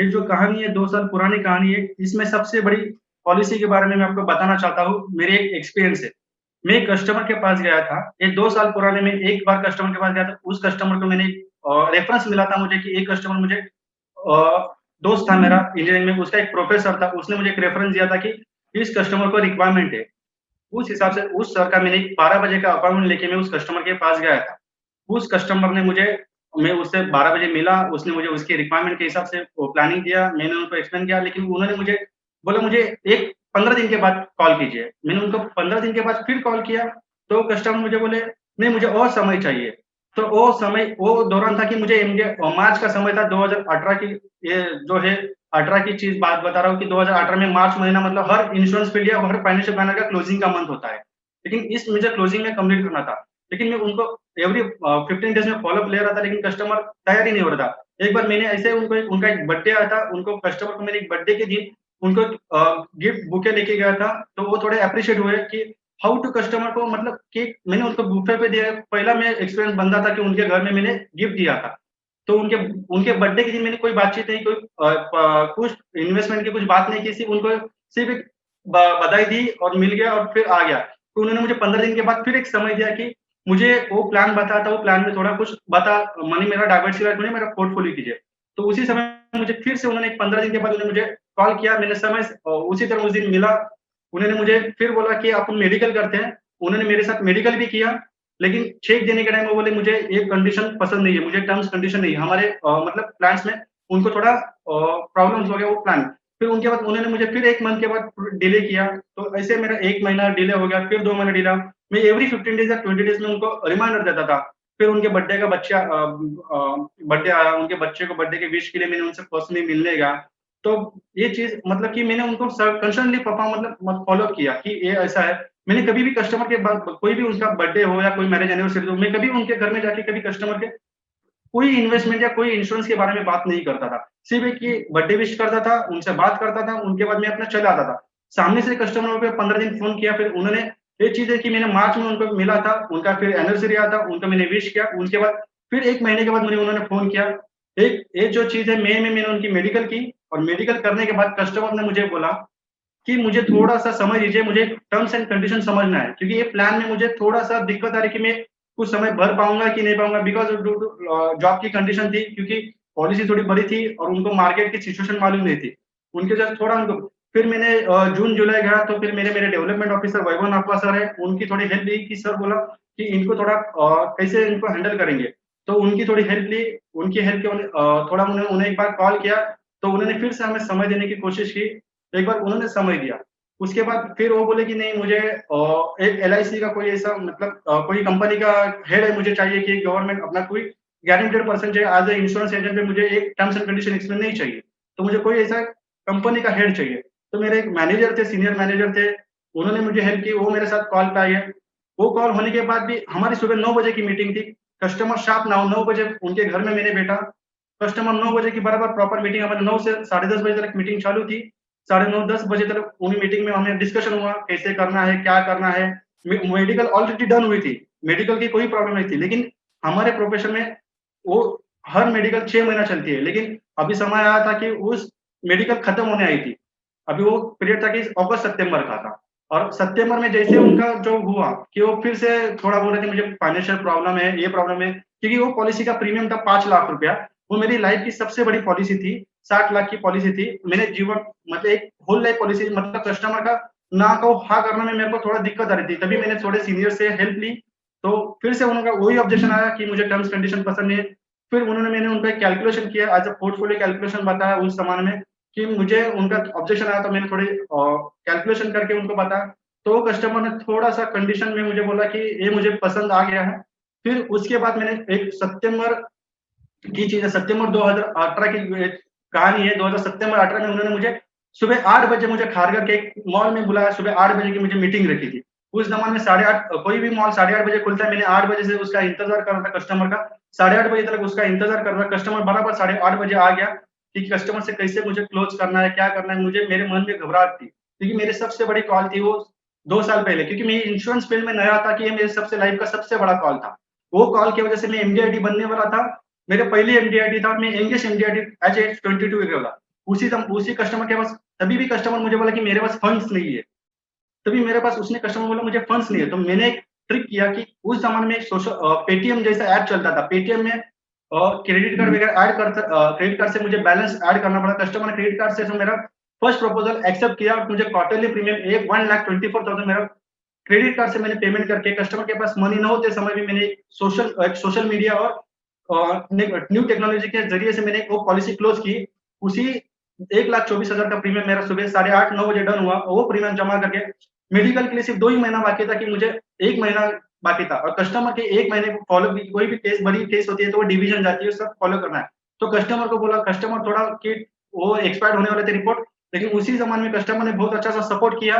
ये जो कहानी है 2 साल पुरानी कहानी है, इसमें सबसे बड़ी पॉलिसी के बारे में मैं आपको बताना चाहता हूँ, मेरे एक एक्सपीरियंस से। मैं एक कस्टमर के पास गया था, ये 2 साल पुराने में एक बार कस्टमर के पास गया था, उस कस्टमर को मैंने रेफरेंस मिला था मुझे कि एक कस्टमर मुझे दोस्त था मेरा इंजीनियरिंग में, उसका एक प्रोफ़ेसर था, उसने मुझे एक रेफरेंस दिया था कि इस कस्टमर को रिक्वायरमेंट है। उस हिसाब से उस सर का मैंने 12 बजे का अपॉइंटमेंट लेके मैं उस कस्टमर के पास गया था। उस कस्टमर ने मुझे मैं उससे 12 बजे मिला, उसने मुझे उसकी रिक्वायरमेंट के हिसाब से वो प्लानिंग दिया, मैंने उनको एक्सप्लेन किया, लेकिन उन्होंने मुझे बोला मुझे एक 15 दिन के बाद कॉल कीजिए। मैंने उनको 15 दिन के बाद फिर कॉल किया, तो कस्टमर मुझे बोले, "नहीं, मुझे और समय चाहिए।" तो वो दौरान था कि मुझे मार्च का समय था 2018 की ये जो है 18 की चीज़ बात बता रहा हूँ कि 2018 में मार्च महीना मतलब हर इंश्योरेंस फील्ड या हर फाइनेंशियल प्लानर का क्लोजिंग का मंथ होता है। लेकिन इस मुझे क्लोजिंग में कंप्लीट करना था। लेकिन मैं उनको एवरी 15 डेज़ में फ़ॉलो अप ले रहा था, लेकिन कस्टमर तैयार ही नहीं हो रहा था। एक बार मैंने ऐसे उनको उनका एक बर्थडे आया था, उनको कस्टमर को मेरे एक बर्थडे के दिन उनको गिफ्ट बुके लेके गया था, तो वो थोड़े एप्रिशिएट हुए कि हाउ टू कस्टमर को मतलब कि मैंने उनको बुफे पे दिया पहला मैं एक्सपीरियंस बनता था कि उनके घर में मैंने गिफ्ट दिया था। तो उनके उनके बर्थडे के दिन मैंने कोई बातचीत नहीं, कोई कुछ इन्वेस्टमेंट की कुछ बात नहीं की, सिर्फ़ उनको सिर्फ़ एक बधाई दी और मिल गया और फिर आ गया। तो उन्होंने मुझे 15 दिन के बाद फिर एक समय दिया कि मुझे वो प्लान बता, था वो प्लान में थोड़ा कुछ बता, मनी मेरा डाइवर्सिफ़ाई करिए, मेरा पोर्टफोलियो कीजिए। तो उसी समय मुझे फिर से उन्होंने 15 दिन के बाद उन्होंने मुझे कॉल किया, मैंने समय उसी तरह उस दिन मिला। उन्होंने मुझे फिर बोला कि आप मेडिकल करते हैं। उन्होंने मेरे साथ मेडिकल भी किया, लेकिन चेक देने के टाइम वो बोले मुझे ये कंडीशन पसंद नहीं है, मुझे टर्म्स कंडीशन नहीं है। हमारे मतलब प्लान्स में उनको थोड़ा प्रॉब्लम्स हो गया वो प्लान। फिर उनके बाद उन्होंने मुझे फिर 1 मंथ के बाद डिले किया, तो ऐसे मेरा 1 महीना डिले हो गया, फिर 2 महीने डिले। मैं एवरी 15 डेज़ या 20 डेज़ में उनको रिमाइंडर देता था। फिर उनके बर्थडे का बर्थडे आया, उनके बच्चे को बर्थडे की विश के लिए मैंने उनसे पर्सनली मिलने गया। तो ये चीज़ मतलब कि मैंने उनको कंसर्नली फ़ॉलो अप किया कि ये ऐसा है। मैंने कभी भी कस्टमर के कोई भी उनका बर्थडे हो या कोई मैरिज एनिवर्सरी हो, मैं कभी उनके घर में जाके कभी कस्टमर के कोई इन्वेस्टमेंट या कोई इंश्योरेंस के बारे में बात नहीं करता था। सिर्फ़ एक ये बर्थडे विश करता था, उनसे बात करता था, उनके बाद मैं अपना चला आता था। सामने से कस्टमरों पे 15 दिन फ़ोन किया, फिर उन्होंने ये चीज़ है कि मैंने मार्च में उनको मिला था, उनका फिर एनिवर्सरी आया था, उनको मैंने विश किया, उसके बाद फिर 1 महीने के बाद मुझे उन्होंने फ़ोन किया। एक ये जो चीज़ है मई में मैंने उनकी मेडिकल की और मेडिकल करने के बाद कस्टमर ने मुझे बोला कि मुझे थोड़ा-सा समय दीजिए, मुझे टर्म्स एंड कंडीशन समझना है, क्योंकि ये प्लान में मुझे थोड़ा-सा दिक्कत आ रही है कि मैं कुछ समय भर पाऊँगा कि नहीं पाऊँगा, बिकॉज़ ड्यू टू जॉब की कंडीशन थी, क्योंकि पॉलिसी थोड़ी बड़ी थी और उनको मार्केट की सिचुएशन मालूम नहीं थी। उनके साथ थोड़ा उनको फिर मैंने जून-जुलाई गया तो फिर मेरे मेरे डेवलपमेंट ऑफिसर वैभव नागपा सर हैं, उनकी थोड़ी हेल्प ली कि सर बोला कि इनको थोड़ा कैसे इनको हैंडल करेंगे। तो उनकी थोड़ी हेल्प ली, उनकी हेल्प के थोड़ा उन्हें एक बार कॉल किया, तो उन्होंने फिर से हमें समय देने की कोशिश की। एक बार उन्होंने समय दिया। उसके बाद फिर वो बोले कि नहीं मुझे एक एलआईसी का कोई ऐसा मतलब कोई कंपनी का हेड है मुझे चाहिए कि गवर्नमेंट अपना कोई गारंटीड पर्सन चाहिए एज़ अ इंश्योरेंस एजेंट में मुझे एक टर्म्स एंड कंडीशन एक्सप्लेन नहीं चाहिए। तो मुझे कोई ऐसा कंपनी का हेड चाहिए। तो मेरे एक मैनेजर थे, सीनियर मैनेजर थे, उन्होंने मुझे हेल्प की, वो मेरे साथ कॉल पे आए हैं। वो कॉल होने के बाद भी हमारी सुबह 9 बजे की मीटिंग थी। कस्टमर शार्प 9 बजे उनके घर में मैंने बैठा। कस्टमर 9 बजे के बराबर प्रॉपर मीटिंग हमारी 9 से साढ़े 10 बजे तक मीटिंग चालू थी। साढ़े 9-10 बजे तक उन्हीं मीटिंग में हमें डिस्कशन हुआ, कैसे करना है, क्या करना है। मेडिकल ऑलरेडी डन हुई थी, मेडिकल की कोई प्रॉब्लम नहीं थी, लेकिन हमारे प्रोफेशन में वो हर मेडिकल 6 महीना चलती है, लेकिन अभी समय आया था कि उस मेडिकल खत्म होने आई थी। अभी वो पीरियड था कि अगस्त-सितंबर का था और सितंबर में जैसे उनका जो हुआ कि वो फिर से थोड़ा बोल रहे थे मुझे फाइनेंशियल प्रॉब्लम है, ये प्रॉब्लम है, क्योंकि वो पॉलिसी का प्रीमियम था 5 लाख रुपया। वो मेरी लाइफ की सबसे बड़ी पॉलिसी थी, 60 लाख की पॉलिसी थी। मैंने जीवन मतलब एक होल लाइफ पॉलिसी मतलब कस्टमर का ना को हाँ करने में मेरे को थोड़ा दिक्कत आ रही थी। तभी मैंने थोड़े सीनियर से हेल्प ली, तो फिर से उनका वही ऑब्जेक्शन आया कि मुझे टर्म्स कंडीशन पसंद नहीं है। फिर मैंने उनका एक कैलकुलेशन किया एज़ अ पोर्टफोलियो कैलकुलेशन बताया उस ज़माने में कि मुझे उनका ऑब्जेक्शन आया तो मैंने थोड़ी कैलकुलेशन करके उनको बताया। तो वो कस्टमर ने थोड़ा-सा कंडीशन में मुझे बोला कि ये मुझे पसंद आ गया है। फिर उसके बाद मैंने एक सितंबर की चीज़ है, सितंबर 2018 की एक कहानी है, 2000 सितंबर 18 में उन्होंने मुझे सुबह 8 बजे मुझे खारघर के एक मॉल में बुलाया, सुबह 8 बजे की मुझे मीटिंग रखी थी। उस ज़माने में 8:30 कोई भी मॉल 8:30 बजे खुलता है, मैंने 8 बजे से उसका इंतज़ार कर रहा था कस्टमर का, 8:30 बजे तक उसका इंतज़ार कर रहा था, कस्टमर बराबर 8:30 बजे आ गया कि कस्टमर से कैसे मुझे क्लोज़ करना है, क्या करना है, मुझे मेरे मन में घबराहट थी। क्योंकि मेरी सबसे बड़ी कॉल थी वो 2 साल पहले, क्योंकि मैं इंश्योरेंस फील्ड में नया था कि ये मेरे सबसे लाइफ़ का सबसे बड़ा कॉल था। वो कॉल की वज़ह से मैं एमडी-आईटी बनने वाला था, मेरे पहली एमडी-आईटी था, मैं youngest MD IT as age 22 year का था। उसी कस्टमर के पास तभी भी कस्टमर मुझे बोला कि मेरे पास फंड्स नहीं है। तभी मेरे पास उसने कस्टमर बोला मुझे फंड्स नहीं है, तो मैंने एक ट्रिक किया कि उस ज़माने में एक पेटीएम जैसा ऐप चलता था। पेटीएम में क्रेडिट कार्ड हम्म। वगैरह क्रेडिट कार्ड से मुझे बैलेंस ऐड करना पड़ा। कस्टमर ने क्रेडिट कार्ड से जो मेरा फर्स्ट प्रपोज़ल एक्सेप्ट किया और मुझे क्वार्टरली प्रीमियम एक 1,24,000 मेरा क्रेडिट कार्ड से मैंने पेमेंट करके कस्टमर के पास मनी न होते समय भी मैंने सोशल मीडिया और न्यू टेक्नोलॉजी के ज़रिए से मैंने वो पॉलिसी क्लोज़ की। उसी 1,24,000 का प्रीमियम मेरा सुबह 8:30-9 बजे डन हुआ। वो प्रीमियम जमा करके मेडिकल के लिए सिर्फ 2 ही महीना बाकी था कि मुझे 1 महीना बाकी था और कस्टमर के 1 महीने को फॉलो भी कोई भी केस बड़ी केस होती है तो वो डिवीज़न जाती है, सब फॉलो करना है। तो कस्टमर को बोला, कस्टमर थोड़ा कि वो एक्सपायर्ड होने वाले थे रिपोर्ट, लेकिन उसी ज़माने में कस्टमर ने बहुत अच्छा सा सपोर्ट किया।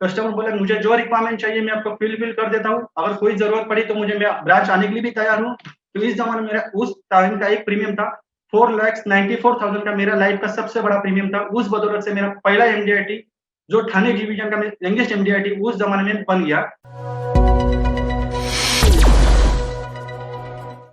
कस्टमर बोला मुझे जो रिक्वायरमेंट चाहिए मैं आपको फिल कर देता हूँ। अगर कोई ज़रूरत पड़ी तो मैं ब्रांच आने के लिए भी तैयार हूँ। तो इस ज़माने में मेरा उस टाइम का एक प्रीमियम था 4,94,000 का मेरा लाइफ का सबसे बड़ा प्रीमियम था। उस बदौलत से मेरा पहला एमडीआईटी जो ठाणे डिवीजन का यंगेस्ट एमडीआईटी उस ज़माने में बन गया।